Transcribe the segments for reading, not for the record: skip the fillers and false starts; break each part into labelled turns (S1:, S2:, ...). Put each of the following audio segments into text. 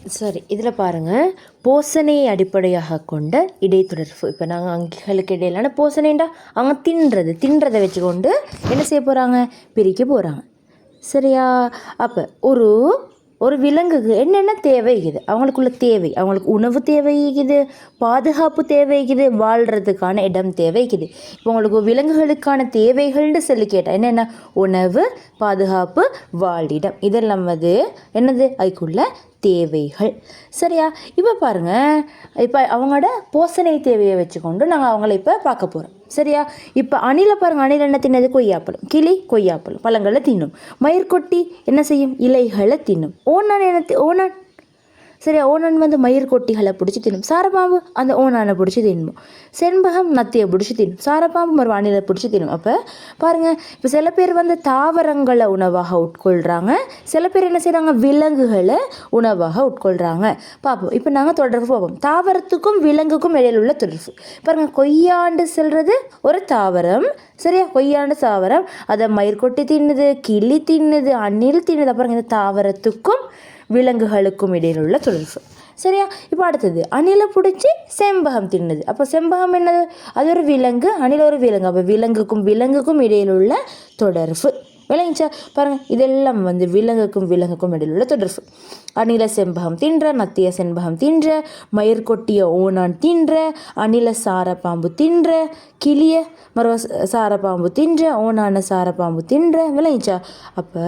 S1: சரி, இதில் பாருங்கள், போசனையை அடிப்படையாக கொண்ட இடைத்தொடர்பு. இப்போ நாங்கள் அங்கிகளுக்கு இடையிலான போசனைண்டா அவங்க தின்றதை வச்சுக்கொண்டு என்ன செய்ய போகிறாங்க, பிரிக்க போகிறாங்க. சரியா? அப்போ ஒரு ஒரு விலங்குக்கு என்னென்ன தேவைக்குது, அவங்களுக்குள்ள தேவை, அவங்களுக்கு உணவு தேவைக்குது, பாதுகாப்பு தேவைக்குது, வாழ்கிறதுக்கான இடம் தேவைக்குது. இப்போ உங்களுக்கு விலங்குகளுக்கான தேவைகள்னு சொல்லி கேட்டால் என்னென்ன, உணவு, பாதுகாப்பு, வாழிடம், இதெல்லாம் என்னது அதுக்குள்ள தேவைகள். சரியா? இப்போ பாருங்கள், இப்போ அவங்களோட போசனை தேவையை வச்சுக்கொண்டு நாங்கள் அவங்கள இப்போ பார்க்க போகிறோம். சரியா? இப்போ அணிலை பாருங்கள், அணில் என்ன தின்னது, கொய்யாப்பழம். கிளி கொய்யாப்பழம் பழங்களை தின்னும். மயிர்கொட்டி என்ன செய்யும், இலைகளை தின்னும். ஓனான் ஓனான் சரியா, ஓனான் மயிர் கொட்டிகளை பிடிச்சி தின்னும். சாரப்பாம்பு அந்த ஓனானை பிடிச்சி தின்னும். செண்பகம் நத்தியை பிடிச்சி தின்னும். சாரப்பாம்பு மறு அணிலை பிடிச்சி தின்னும். அப்போ பாருங்கள், இப்போ சில பேர் தாவரங்களை உணவாக உட்கொள்கிறாங்க, சில பேர் என்ன செய்கிறாங்க, விலங்குகளை உணவாக உட்கொள்கிறாங்க. பார்ப்போம். இப்போ நாங்கள் தொடர்பு பார்ப்போம். தாவரத்துக்கும் விலங்குக்கும் இடையில் உள்ள தொடர்பு பாருங்கள். கொய்யாண்டு செல்வது ஒரு தாவரம். சரியா? கொய்யாண்டு தாவரம், அதை மயிர்கொட்டி தின்னுது, கிளி தின்னுது, அணில் தின்னுது. அப்புறம் இந்த தாவரத்துக்கும் விலங்குகளுக்கும் இடையில் உள்ள தொடர்பு. சரியா? இப்போ அடுத்தது, அணிலை பிடிச்சி செம்பகம் தின்னுது. அப்போ செம்பகம் என்னது, அது ஒரு விலங்கு, அணில் ஒரு விலங்கு. அப்போ விலங்குக்கும் இடையில் உள்ள தொடர்பு. விளங்கிச்சா? பாருங்கள், இதெல்லாம் விலங்குக்கும் இடையில் உள்ள தொடர்பு. அணில செம்பகம் தின்ற, நத்திய செண்பகம் தின்ற, மயிர்கொட்டிய ஓனான் தின்ற, அணில சாரப்பாம்பு தின்ற, கிளிய மறுவ சாரப்பாம்பு தின்ற, ஓனான சாரப்பாம்பு தின்ற. விளங்கிச்சா? அப்போ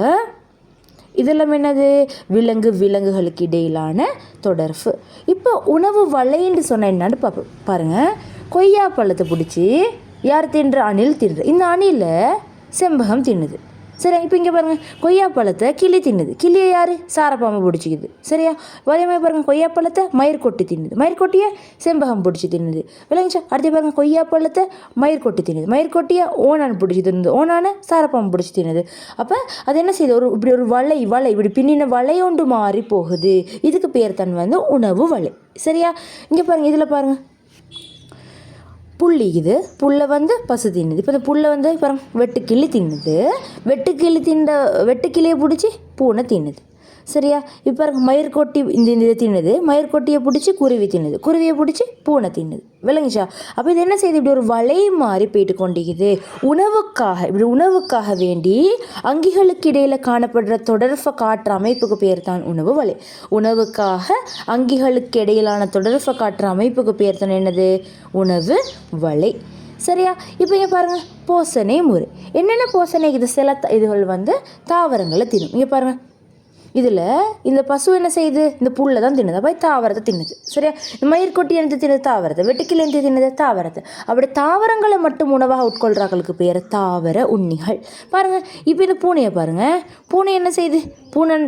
S1: இதெல்லாம் என்னது, விலங்குகளுக்கு இடையிலான தொடர்பு. இப்போ உணவு வலைன்னு சொன்ன என்னன்னு பாருங்கள். கொய்யா பழத்தை பிடிச்சி யார் தின்ற, அணில் தின்ற. இந்த அணில செம்பகம் தின்னுது. சரியா? இப்போ இங்கே பாருங்கள், கொய்யாப்பழத்தை கிளி தின்னுது. கிளியை யார், சாரப்பாம்பு பிடிச்சிக்குது. சரியா? அதே மாதிரி பாருங்கள், கொய்யாப்பழத்தை மயிர்கொட்டி தின்னுது. மயிர்கொட்டியை செம்பகம் பிடிச்சி தின்னுது. விளங்கிச்சா? அடுத்து பாருங்கள், கொய்யாப்பழத்தை மயிர்கொட்டி தின்னுது. மயிர்கொட்டியை ஓனான் பிடிச்சி தின்னுது. ஓனான சாரப்பாம்பு பிடிச்சி தின்னுது. அப்போ அது என்ன செய்யுது, இப்படி ஒரு வலை இப்படி பின்னின வலையொண்டு மாறி போகுது. இதுக்கு பேர் தான் உணவு வலை. சரியா? இங்கே பாருங்கள், இதில் பாருங்கள், புள்ளி புல்லை பசு தின்னுது. இப்போ இந்த புல்லை பாருங்க, வெட்டுக்கிளி தின்னுது. வெட்டுக்கிளியை பிடிச்சி பூனை தின்னுது. சரியா? இப்போ பாருங்க, மயிர்கொட்டி இதை தின்னுது. மயிர்கொட்டியை பிடிச்சி குருவி தின்னுது. குருவியை பிடிச்சி பூனை தின்னுது. விளங்குச்சா? அப்போ இது என்ன செய்யுது, இப்படி ஒரு வலை மாறி போயிட்டு கொண்டிருக்குது. உணவுக்காக வேண்டி அங்கிகளுக்கு இடையில் காணப்படுற தொடர்பை காட்டுற அமைப்புக்கு பேர் தான் உணவு வலை. உணவுக்காக அங்கிகளுக்கு இடையிலான தொடர்பை காட்டுற அமைப்புக்கு பேர் தான் என்னது, உணவு வலை. சரியா? இப்போ இங்கே பாருங்கள், போசனை முறை. என்னென்ன போசனை, இது சில இதுகள் தாவரங்களை தின்னும். இங்கே பாருங்கள், இதில் இந்த பசு என்ன செய்யுது, இந்த புல்லை தான் தின்னுது. அப்போ தாவரத்தை தின்னுது. சரியா? இந்த மயிர்கொட்டி என்று தின்னுது தாவரத்தை, வெட்டுக்கிளி என்று தின்னுது தாவரத்தை. அப்படி தாவரங்களை மட்டும் உணவாக உட்கொள்றாங்களுக்கு பேர் தாவர உண்ணிகள். பாருங்கள், இப்போ இந்த பூனையை பாருங்கள். பூனை என்ன செய்யுது,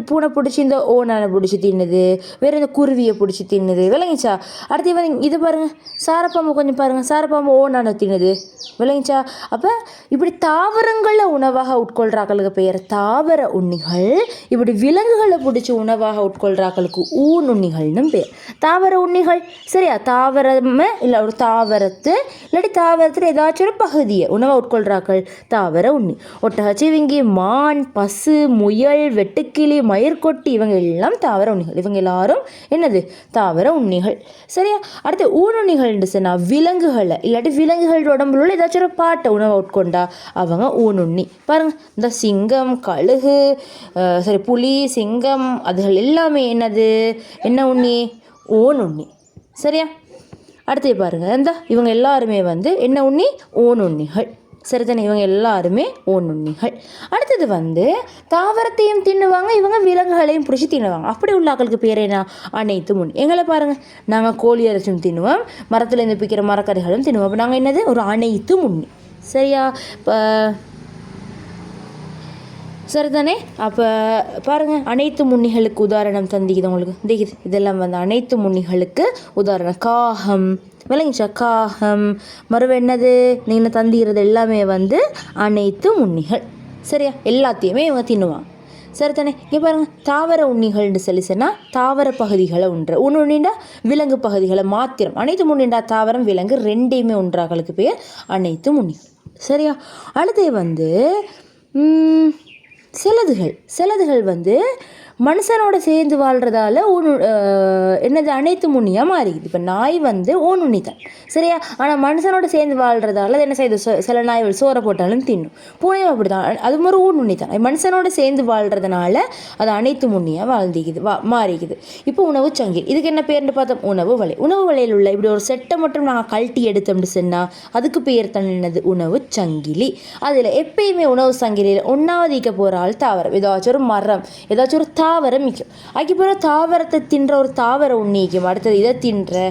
S1: பூனை பிடிச்சி இந்த ஓனானை பிடிச்சி தின்னுது. வேறு இந்த குருவியை பிடிச்சி தின்னுது. விளங்கிச்சா? அடுத்து இது பாருங்கள், சாரப்பாம்பு கொஞ்சம் பாருங்கள், சாரப்பாம்பு ஓனானை தின்னுது. விளங்கிச்சா? அப்போ இப்படி தாவரங்களை உணவாக உட்கொள்றாங்களுக்கு பெயர் தாவர உண்ணிகள். இப்படி விலங்குகளை பிடிச்சி உணவாக உட்கொள்றாங்களுக்கு ஊனுண்ணிகள்னு பேர். தாவர உண்ணிகள். சரியா? தாவரமே இல்லை, ஒரு இல்லாட்டி தாவரத்தில் ஏதாச்சும் ஒரு பகுதியை உணவாக உட்கொள்றாக்கள் தாவர உண்ணி. ஒட்டகச்சிவிங்கி, மான், பசு, முயல், வெட்டுக்கிளி, மயிர்கொட்டி, இவங்க எல்லாம் தாவர உண்ணிகள். இவங்க எல்லாரும் என்னது, தாவர உண்ணிகள். சரியா? அடுத்து ஊனுண்ணிகள்னு சொன்னால் விலங்குகளை இல்லாட்டி விலங்குகளோட உடம்புல உள்ள ஏதாச்சும் ஒரு பாட்டை உணவை உட்கொண்டா அவங்க ஊனுண்ணி. பாருங்கள், இந்த சிங்கம், கழுகு, புலி, சிங்கம், அதுகள் எல்லாமே என்னது, என்ன உண்ணி, ஓனுண்ணி. சரியா? அடுத்து பாருங்கள், இவங்க எல்லாருமே என்ன உண்ணி, ஓனுண்ணிகள். சரிதானே? இவங்க எல்லாருமே ஓனுண்ணிகள். அடுத்தது தாவரத்தையும் தின்னுவாங்க, இவங்க விலங்குகளையும் பிடிச்சி தின்னுவாங்க. அப்படி உள்ள ஆக்களுக்கு பேர் என்ன, அனைத்து முன்னி. எங்களை பாருங்கள், நாங்கள் கோழி இறைச்சும் தின்னுவோம், மரத்தில் இருந்து பிக்கிற மரக்கறிகளும் தின்னுவோம். அப்போ நாங்கள் என்னது, ஒரு அனைத்து முன்னி. சரியா? இப்போ சரிதானே? அப்போ பாருங்கள், அனைத்து முன்னிகளுக்கு உதாரணம் தந்திக்குது உங்களுக்கு. இதெல்லாம் அனைத்து முன்னிகளுக்கு உதாரணம். காகம். விளங்கிச்சா? காகம் மறுவ என்னது, நீங்கள் தந்திக்கிறது எல்லாமே அனைத்து உண்ணிகள். சரியா? எல்லாத்தையுமே இவங்க தின்னுவாங்க. சரிதானே? இங்கே பாருங்கள், தாவர உண்ணிகள்னு சொன்னால் தாவர பகுதிகளை உண்ணுண்டா விலங்கு பகுதிகளை மாத்திரம். அனைத்து முன்னிண்டா தாவரம் விலங்கு ரெண்டையுமே ஒன்றாக்களுக்கு பேர் அனைத்து முன்னிகள். சரியா? அடுத்து சிலதுகள் மனுஷனோட சேர்ந்து வாழ்கிறதால என்னது அனைத்து முன்னியாக மாறிக்குது. இப்போ நாய் வந்து ஓணுண்ணி தான் சரியா. ஆனால் மனுஷனோட சேர்ந்து வாழ்கிறதால அது என்ன செய்யுது, சில நாய்கள் சோறை போட்டாலும் தின்னும். பூனையும் அப்படி தான், அது மாதிரி ஊனுண்ணி தான். மனுஷனோட சேர்ந்து வாழ்கிறதுனால அது அனைத்து முன்னியாக வாழ்ந்துக்குது மாறிக்குது. இப்போ உணவு சங்கிலி, இதுக்கு என்ன பேர்னு பார்த்தோம், உணவு வலை. உணவு வலையில் உள்ள இப்படி ஒரு செட்டை மட்டும் நாங்கள் கழட்டி எடுத்தோம்னு சொன்னால் அதுக்கு பேர் தான் என்னது, உணவு சங்கிலி. அதில் எப்பயுமே உணவு சங்கிலியில் ஒன்றாவது ஈக்க போகிற ஆள் தாவரம். ஏதாச்சும் ஒரு மரம், ஏதாச்சும் ஒரு தாவரம் மிக்கும். அதுக்கு பிறகு தாவரத்தை தின்ற ஒரு தாவரம் உண்ணிக்கும். அடுத்தது இதை தின்ற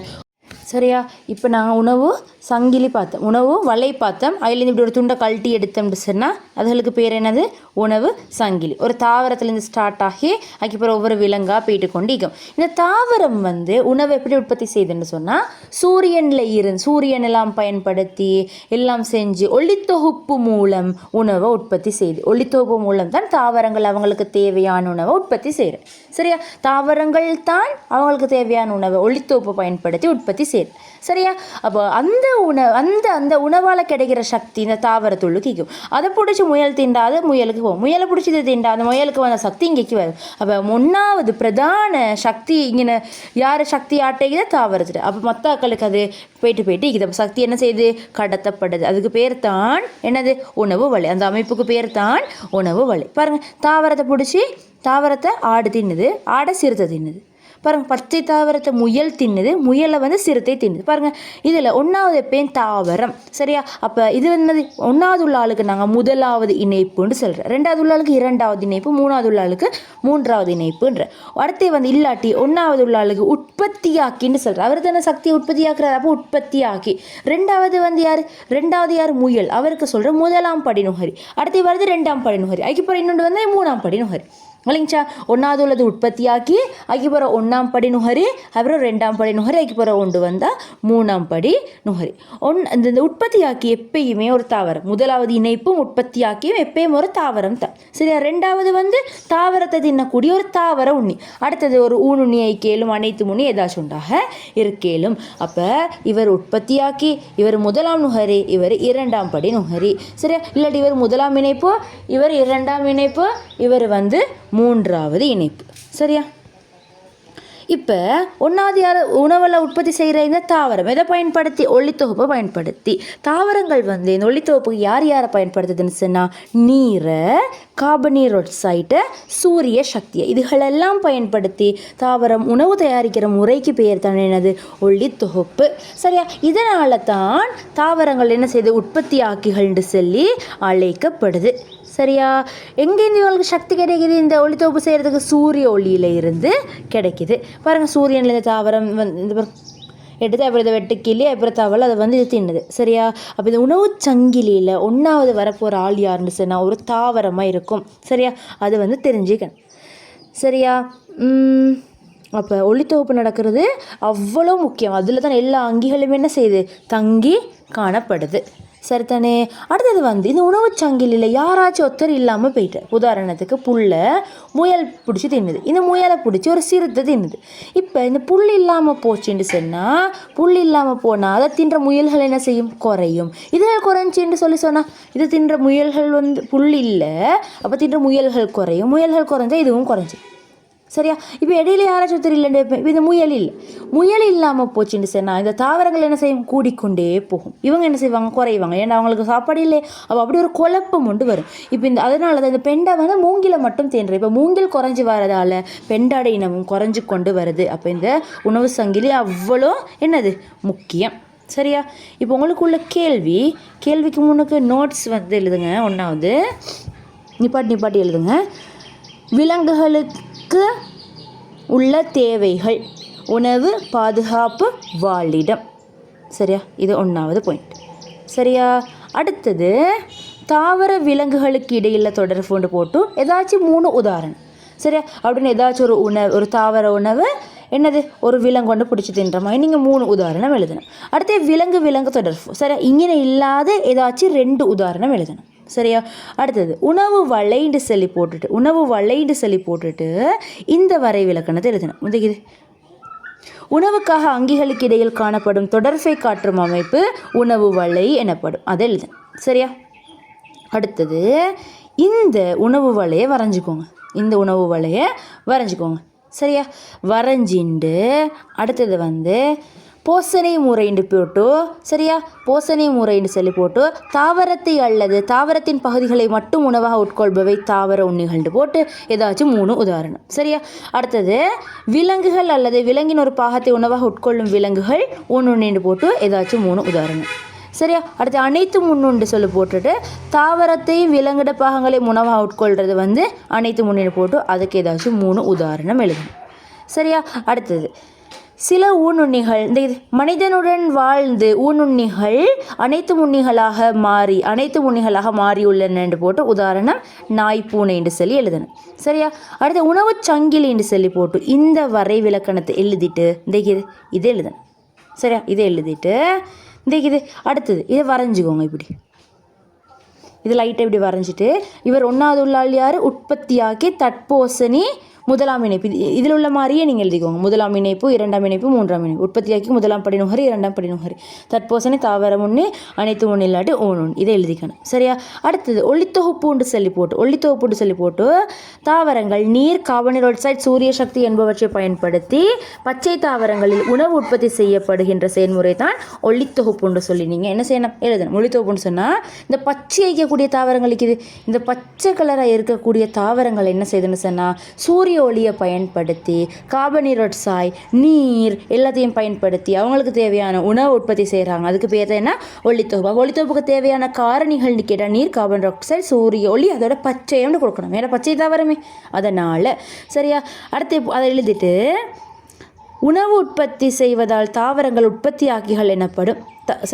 S1: சரியா. இப்போ நாங்கள் உணவு சங்கிலி பார்த்தோம், உணவு வலை பார்த்தோம். அதுலேருந்து இப்படி ஒரு துண்டை கழட்டி எடுத்தோம்னு சொன்னால் அதுகளுக்கு பேர் என்னது, உணவு சங்கிலி. ஒரு தாவரத்துலேருந்து ஸ்டார்ட் ஆகி அதுக்கப்புறம் ஒவ்வொரு விலங்காக போயிட்டு கொண்டு இருக்கும். இந்த தாவரம் வந்து உணவை எப்படி உற்பத்தி செய்யுதுன்னு சொன்னால் சூரியன் எல்லாம் பயன்படுத்தி எல்லாம் செஞ்சு ஒளித்தொகுப்பு மூலம் உணவை உற்பத்தி செய்யுது. ஒளித்தொகுப்பு மூலம் தான் தாவரங்கள் அவங்களுக்கு தேவையான உணவை உற்பத்தி செய்யுது சரியா. தாவரங்கள் தான் அவங்களுக்கு தேவையான உணவை ஒளித்தொகுப்பை பயன்படுத்தி உற்பத்தி செய்யுது சரியா. அப்போ அந்த அந்த உணவால் கிடைக்கிற சக்தி இந்த தாவரத்துள்ளுக்கு இருக்கும். அதை பிடிச்சி முயல் திண்டா அது முயலுக்கு போகும், முயலை பிடிச்சி திண்டா அந்த முயலுக்கு வந்த சக்தி இங்கேக்கு வரும். அப்போ ஒன்றாவது பிரதான சக்தி இங்கே யார் சக்தி ஆட்டைக்குதோ தாவரத்துட்டு. அப்போ மற்ற ஆக்களுக்கு அது போயிட்டு இருக்குது. அப்போ சக்தி என்ன செய்யுது, கடத்தப்படுது. அதுக்கு பேர் தான் என்னது, உணவு வலை. அந்த அமைப்புக்கு பேர் தான் உணவு வலை. பாருங்கள், தாவரத்தை பிடிச்சி தாவரத்தை ஆடு தின்னுது, ஆடை சிறுத்தை தின்னுது. பாருங்கள், பச்சை தாவரத்தை முயல் தின்னுது, முயலை வந்து சிறுத்தை தின்னுது. பாருங்கள், இதில் ஒன்றாவது எப்பயும் தாவரம் சரியா. அப்போ இது என்னது, ஒன்றாவது உள்ள ஆளுக்கு நாங்கள் முதலாவது இணைப்புன்னு சொல்கிறோம், ரெண்டாவது உள்ள ஆளுக்கு இரண்டாவது இணைப்பு, மூணாவது உள்ள ஆளுக்கு மூன்றாவது இணைப்புன்ற. அடுத்து வந்து இல்லாட்டி ஒன்றாவது உள்ள ஆளுக்கு உற்பத்தியாக்கின்னு சொல்கிறேன். அவர் தானே சக்தியை உற்பத்தியாக்குறாரு, அப்போ உற்பத்தியாக்கி. ரெண்டாவது வந்து யார் முயல், அவருக்கு சொல்கிற முதலாம் படிநுகரி. அடுத்து வருது ரெண்டாம் படிநுகரி, அதுக்கப்புறம் இன்னொன்று வந்து மூணாம் படிநுகரி இல்லைங்கச்சா. ஒன்றாவது உள்ளது உற்பத்தியாக்கி அதுக்கப்புறம் ஒன்றாம் படி நுகரி, அப்புறம் ரெண்டாம் படி நுகரி, அதுக்கப்புறம் ஒன்று வந்தால் மூணாம் படி நுகரி. இந்த உற்பத்தியாக்கி எப்பயுமே ஒரு தாவரம், முதலாவது இணைப்பும் உற்பத்தியாக்கியும் எப்பயும் ஒரு தாவரம் தான் சரியா. ரெண்டாவது வந்து தாவரத்தை தின்னக்கூடிய ஒரு தாவர உண்ணி. அடுத்தது ஒரு ஊனுண்ணி ஐக்கேலும் அனைத்து முன்னி ஏதாச்சும் உண்டாக இருக்கேலும். அப்போ இவர் உற்பத்தியாக்கி, இவர் முதலாம் நுகரி, இவர் இரண்டாம் படி நுகரி சரியா. இல்லாட்டி இவர் முதலாம் இணைப்பு, இவர் இரண்டாம் இணைப்பு, இவர் வந்து மூன்றாவது இணைப்பு சரியா. இப்போ ஒன்றாவது யார் உணவில் உற்பத்தி செய்கிற இந்த தாவரம் எதை பயன்படுத்தி, ஒளித்தொகுப்பை பயன்படுத்தி. தாவரங்கள் வந்து இந்த ஒளித்தொகுப்புக்கு யாரை பயன்படுத்துதுன்னு சொன்னால் நீரை, கார்பன் டை ஆக்சைடை, சூரிய சக்தியை, இதுகளெல்லாம் பயன்படுத்தி தாவரம் உணவு தயாரிக்கிற முறைக்கு பெயர் தான் என்னது, ஒளித்தொகுப்பு சரியா. இதனால தான் தாவரங்கள் என்ன செய்யுது, உற்பத்தி ஆக்கிகள்னு சொல்லி அழைக்கப்படுது சரியா. எங்கேருந்து இவங்களுக்கு சக்தி கிடைக்குது, இந்த ஒளித்தொகுப்பு செய்கிறதுக்கு சூரிய ஒளியில இருந்து கிடைக்குது. பாருங்கள், சூரியன்லேருந்து தாவரம் வந்து எடுத்து அப்புறம் இதை வெட்டு கிள்ளி அப்புறம் தவளை அதை வந்து இது தின்னுது சரியா. அப்போ இந்த உணவு சங்கிலியில் ஒன்றாவது வரப்போகிற ஆள் யாருன்னு சொன்னால் ஒரு தாவரமாக இருக்கும் சரியா. அது வந்து தெரிஞ்சுக்கணும் சரியா. அப்போ ஒளித்தொகுப்பு நடக்கிறது அவ்வளோ முக்கியம். அதில் தான் எல்லா அங்கிகளுமே என்ன செய்யுது, தங்கி காணப்படுது சரித்தானே. அடுத்தது வந்து இந்த உணவு சங்கிலியில் யாராச்சும் ஒருத்தர் இல்லாமல் போயிட்டு, உதாரணத்துக்கு புல்லை முயல் பிடிச்சி தின்னுது, இந்த முயலை பிடிச்சி ஒரு சிறுத்தை தின்னுது. இப்போ இந்த புல் இல்லாமல் போச்சுன்னு சொன்னால், புல் இல்லாமல் போனால் அதை தின்ற முயல்கள் என்ன செய்யும், குறையும். இதுகள் குறைஞ்சின்னு சொன்னால் இது தின்ற முயல்கள் வந்து புல் இல்லை, அப்போ தின்ற முயல்கள் குறையும். முயல்கள் குறைஞ்சா இதுவும் குறைஞ்சி சரியா. இப்போ இடையில யாராச்சும் தெரியல, இப்போ இந்த முயல் இல்லாமல் போச்சுன்னு சொன்னால் இந்த தாவரங்கள் என்ன செய்யும், கூடிக்கொண்டே போகும். இவங்க என்ன செய்வாங்க, குறைவாங்க. ஏன்னா அவங்களுக்கு சாப்பாடு இல்லை. அப்போ அப்படி ஒரு குழப்பம் கொண்டு வரும். இப்போ அதனால தான் இந்த பெண்டை வந்து மூங்கில மட்டும் தேன்ற. இப்போ மூங்கில் குறைஞ்சி வரதால பெண்டாடை இனமும் குறைஞ்சி கொண்டு வருது. அப்போ இந்த உணவு சங்கிலி அவ்வளோ என்னது முக்கியம் சரியா. இப்போ உங்களுக்கு உள்ள கேள்விக்கு முன்னுக்கு நோட்ஸ் வந்து எழுதுங்க. ஒன்றாவது நிப்பாட்டி எழுதுங்க. விலங்குகளுக்கு உள்ள தேவைகள், உணவு, பாதுகாப்பு, வாழிடம் சரியா. இது ஒன்றாவது பாயிண்ட் சரியா. அடுத்தது தாவர விலங்குகளுக்கு இடையில் தொடர்பு போட்டு ஏதாச்சும் 3 உதாரணம் சரியா. அப்படின்னு ஏதாச்சும் ஒரு தாவர உணவு என்னது, ஒரு விலங்கு கொண்டு பிடிச்சி தின்ற மாதிரி நீங்கள் 3 உதாரணம் எழுதணும். அடுத்து விலங்கு தொடர்பு சரியா. இங்கே இல்லாத ஏதாச்சும் 2 உதாரணம் எழுதணும் சரியா. அடுத்தது உணவு வலைன்னு சொல்லி போட்டுட்டு இந்த வரை விலக்கணத்தை எழுதணும். முதல் உணவுக்காக அங்கிகளுக்கு இடையில் காணப்படும் தொடர்பை காட்டும் அமைப்பு உணவு வலை எனப்படும், அதை எழுதணும் சரியா. அடுத்தது இந்த உணவு வலையை வரைஞ்சிக்கோங்க. இந்த உணவு வலையை வரைஞ்சிக்கோங்க. சரியா? வரைஞ்சிண்டு அடுத்தது வந்து போசனை முறைன்னு போட்டு, சரியா, போசனை முறைன்னு சொல்லி போட்டு தாவரத்தை அல்லது தாவரத்தின் பகுதிகளை மட்டும் உணவாக உட்கொள்பவை தாவர உண்ணிகள்னு போட்டு ஏதாச்சும் 3 உதாரணம். சரியா? அடுத்தது விலங்குகள் அல்லது விலங்கின் ஒரு பாகத்தை உணவாக உட்கொள்ளும் விலங்குகள் ஒன்று போட்டு ஏதாச்சும் 3 உதாரணம். சரியா? அடுத்து அனைத்து முன்னுண்டு சொல்லி போட்டுட்டு தாவரத்தையும் விலங்கிட பாகங்களை உணவாக உட்கொள்கிறது வந்து அனைத்து முன்னுண்டு போட்டு அதுக்கு ஏதாச்சும் 3 உதாரணம் எழுதணும். சரியா? அடுத்தது சில ஊனுண்ணிகள், இந்த மனிதனுடன் வாழ்ந்து ஊனுண்ணிகள் அனைத்து முன்னிகளாக மாறியுள்ளன என்று போட்டு உதாரணம் நாய், பூனை என்று சொல்லி எழுதணும். சரியா? அடுத்து உணவு சங்கிலி என்று சொல்லி போட்டு இந்த வரை விலக்கணத்தை எழுதிட்டு இதை எழுதணும். சரியா? இதை எழுதிட்டு அடுத்தது இதை வரைஞ்சிக்கோங்க. இப்படி இது லைட்டாக இப்படி வரைஞ்சிட்டு இவர் 1வது உள்ளாள் யார்? உற்பத்தியாக்கி தட்போசனி முதலாம் இணைப்பு. இதில் உள்ள மாதிரியே நீங்கள் எழுதிக்கோங்க. முதலாம் இணைப்பு, 2ஆம் இணைப்பு, 3ஆம் இணைப்பு. உற்பத்தியாக்கி முதலாம் படிநுகரி, 2ஆம் படிநுகரி, தட்போசனை தாவர முன்னே அனைத்து ஒன்று இல்லாட்டி ஒன்று இதை எழுதிக்கணும். சரியா? அடுத்தது ஒளித்தொகுப்புண்டு சொல்லி போட்டு தாவரங்கள் நீர், கார்பன் டை ஆக்சைடு, சூரிய சக்தி என்பவற்றை பயன்படுத்தி பச்சை தாவரங்களில் உணவு உற்பத்தி செய்யப்படுகின்ற செயல்முறை தான் ஒளித்தொகுப்புண்டு சொல்லி நீங்கள் என்ன செய்யணும்? எழுதணும். ஒளித்தொகுப்புன்னு சொன்னால் இந்த பச்சை வைக்கக்கூடிய தாவரங்களுக்கு இந்த பச்சை கலராக இருக்கக்கூடிய தாவரங்கள் என்ன செய்யுதுன்னு சொன்னால் சூரிய ஒளியை பயன்படுத்தி கார்பன் டை ஆக்சைடு, நீர் எல்லாத்தையும் பயன்படுத்தி அவங்களுக்கு தேவையான உணவு உற்பத்தி செய்கிறாங்க. அதுக்கு பேர் தான் என்ன? ஒளித்தொகுப்பு. ஒளித்தொகுப்புக்கு தேவையான காரணிகள்னு கேட்டால் நீர், கார்பன் டை ஆக்சைடு, சூரிய ஒளி, அதோட பச்சையம்னு கொடுக்கணும். ஏன்னா பச்சை தாவரமே அதனால். சரியா? அடுத்து அதை எழுதிட்டு உணவு உற்பத்தி செய்வதால் தாவரங்கள் உற்பத்தியாக்கிகள் எனப்படும்.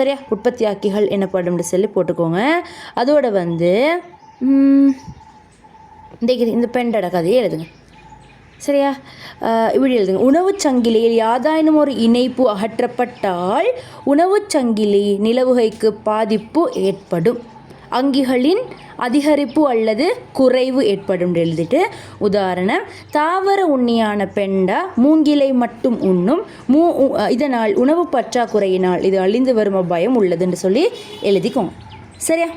S1: சரியா? உற்பத்தியாக்கிகள் எனப்படும் சொல்லி போட்டுக்கோங்க. அதோட வந்து இந்த பெண்டோட கதையை எழுதுங்க. சரியா? இப்படி எழுதுங்க. உணவு சங்கிலியில் யாதாயினும் ஒரு இணைப்பு அகற்றப்பட்டால் உணவு சங்கிலி நிலவுகைக்கு பாதிப்பு ஏற்படும். அங்கிகளின் அதிகரிப்பு அல்லது குறைவு ஏற்படும் எழுதிட்டு உதாரணம் தாவர உண்ணியான பெண்டா மூங்கிலை மட்டும் உண்ணும். இதனால் உணவு பற்றாக்குறையினால் இது அழிந்து வரும் அபாயம் உள்ளதுன்னு சொல்லி எழுதிக்கோங்க. சரியா?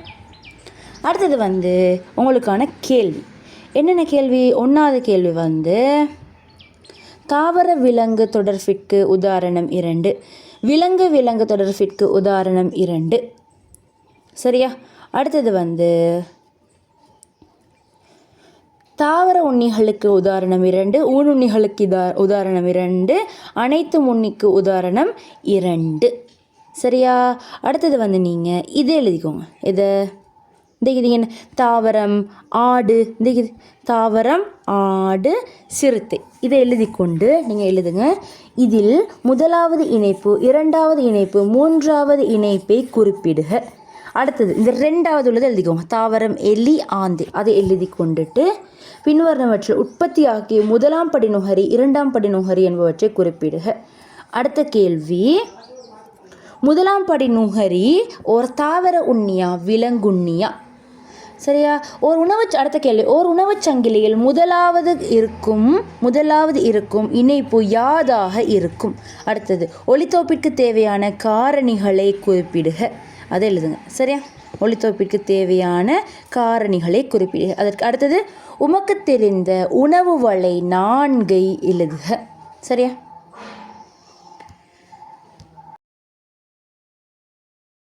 S1: அடுத்தது வந்து உங்களுக்கான கேள்வி. என்னென்ன கேள்வி? 1வது கேள்வி வந்து தாவர விலங்கு தொடர்பிற்கு உதாரணம் 2, விலங்கு தொடர்பிற்கு உதாரணம் 2. சரியா? அடுத்தது வந்து தாவர உண்ணிகளுக்கு உதாரணம் 2, ஊனுண்ணிகளுக்கு உதாரணம் 2, அனைத்து உண்ணிக்கு உதாரணம் 2. சரியா? அடுத்தது வந்து நீங்கள் இதை எழுதிக்கோங்க. இதை என்ன? தாவரம், ஆடு, தாவரம், ஆடு, சிறுத்தை. இதை எழுதி கொண்டு நீங்கள் எழுதுங்க. இதில் 1வது இணைப்பு, 2வது இணைப்பு, 3வது இணைப்பை குறிப்பிடுக. அடுத்தது இந்த 2வது உள்ளதை எழுதிக்கோங்க. தாவரம், எலி, ஆந்தை. அதை எழுதி கொண்டுட்டு பின்வருவனவற்றை உற்பத்தியாக்கி 1ஆம் படிநுகரி, 2ஆம் படிநுகரி என்பவற்றை குறிப்பிடுக. அடுத்த கேள்வி, 1ஆம் படிநுகரி ஒரு தாவர உண்ணியா, விலங்குண்ணியா? சரியா? அடுத்த கேள்வி, ஒரு உணவு சங்கிலியில் முதலாவது இருக்கும் இணைப்பு யாதாக இருக்கும்? அடுத்தது ஒளித்தொகுப்பிற்கு தேவையான காரணிகளை குறிப்பிடுக. அதை எழுதுங்க. சரியா? ஒளித்தொகுப்பிற்கு தேவையான காரணிகளை குறிப்பிடுக. அதற்கு அடுத்தது உமக்கு தெரிந்த உணவு வலை 4 எழுதுக. சரியா?